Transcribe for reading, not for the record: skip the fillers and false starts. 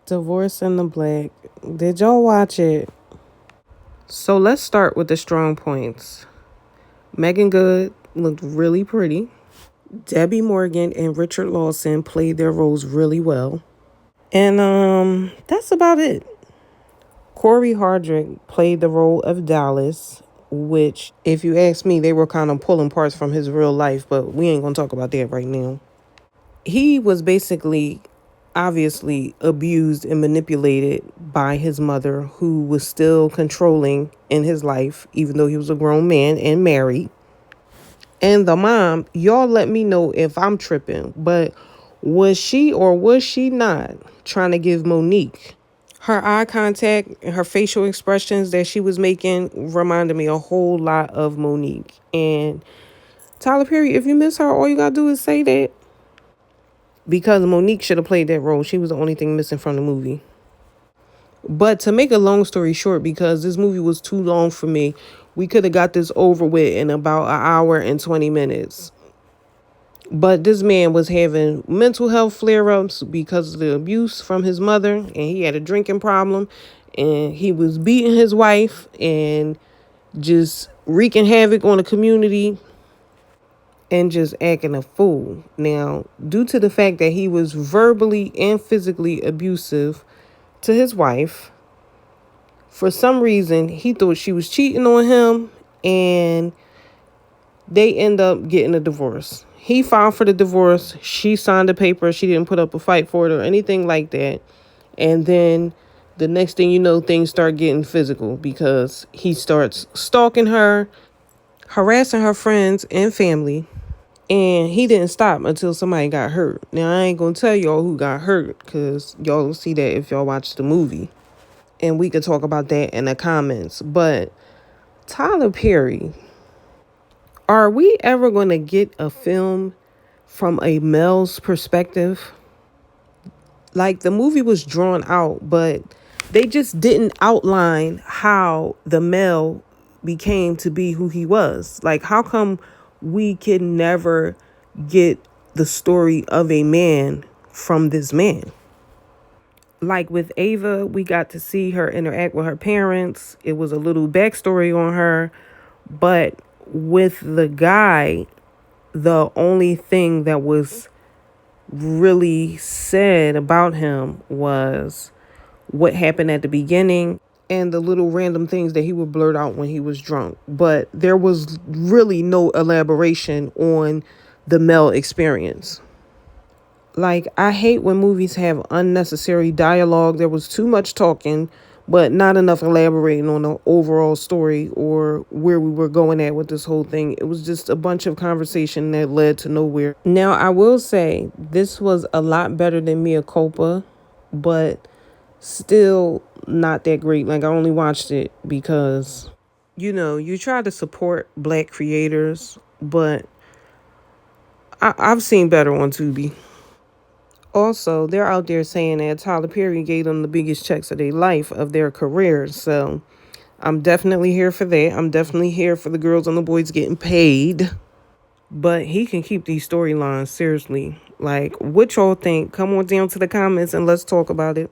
Divorce in the Black. Did y'all watch it? So let's start with the strong points. Megan Good looked really pretty. Debbie Morgan and Richard Lawson played their roles really well. And that's about it. Corey Hardrick played the role of Dallas, which, if you ask me, they were kind of pulling parts from his real life, but we ain't gonna talk about that right now. He was basically obviously abused and manipulated by his mother, who was still controlling in his life, even though he was a grown man and married. And the mom, y'all let me know if I'm tripping, but was she or was she not trying to give Monique? Her eye contact and her facial expressions that she was making reminded me a whole lot of Monique. And Tyler Perry, if you miss her, all you gotta do is say that. Because Monique should have played that role. She was the only thing missing from the movie. But to make a long story short, because this movie was too long for me, we could have got this over with in about an hour and 20 minutes. But this man was having mental health flare-ups because of the abuse from his mother, and he had a drinking problem, and he was beating his wife and just wreaking havoc on the community and just acting a fool. Now, due to the fact that he was verbally and physically abusive to his wife, for some reason, he thought she was cheating on him, and they end up getting a divorce. He filed for the divorce. She signed the paper. She didn't put up a fight for it or anything like that. And then the next thing you know, things start getting physical because he starts stalking her, harassing her friends and family. And he didn't stop until somebody got hurt. Now, I ain't going to tell y'all who got hurt because y'all will see that if y'all watch the movie. And we could talk about that in the comments. But Tyler Perry, are we ever going to get a film from a male's perspective? Like, the movie was drawn out, but they just didn't outline how the male became to be who he was. Like, how come we can never get the story of a man from this man? Like with Ava, we got to see her interact with her parents. It was a little backstory on her. But with the guy, the only thing that was really said about him was what happened at the beginning and the little random things that he would blurt out when he was drunk. But there was really no elaboration on the male experience. Like, I hate when movies have unnecessary dialogue. There was too much talking, but not enough elaborating on the overall story or where we were going at with this whole thing. It was just a bunch of conversation that led to nowhere. Now, I will say this was a lot better than Mea Culpa, but still not that great. Like, I only watched it because, you try to support Black creators, but I've seen better on Tubi. Also, they're out there saying that Tyler Perry gave them the biggest checks of their life, of their careers. So I'm definitely here for that. I'm definitely here for the girls and the boys getting paid. But he can keep these storylines, seriously. Like, what y'all think? Come on down to the comments and let's talk about it.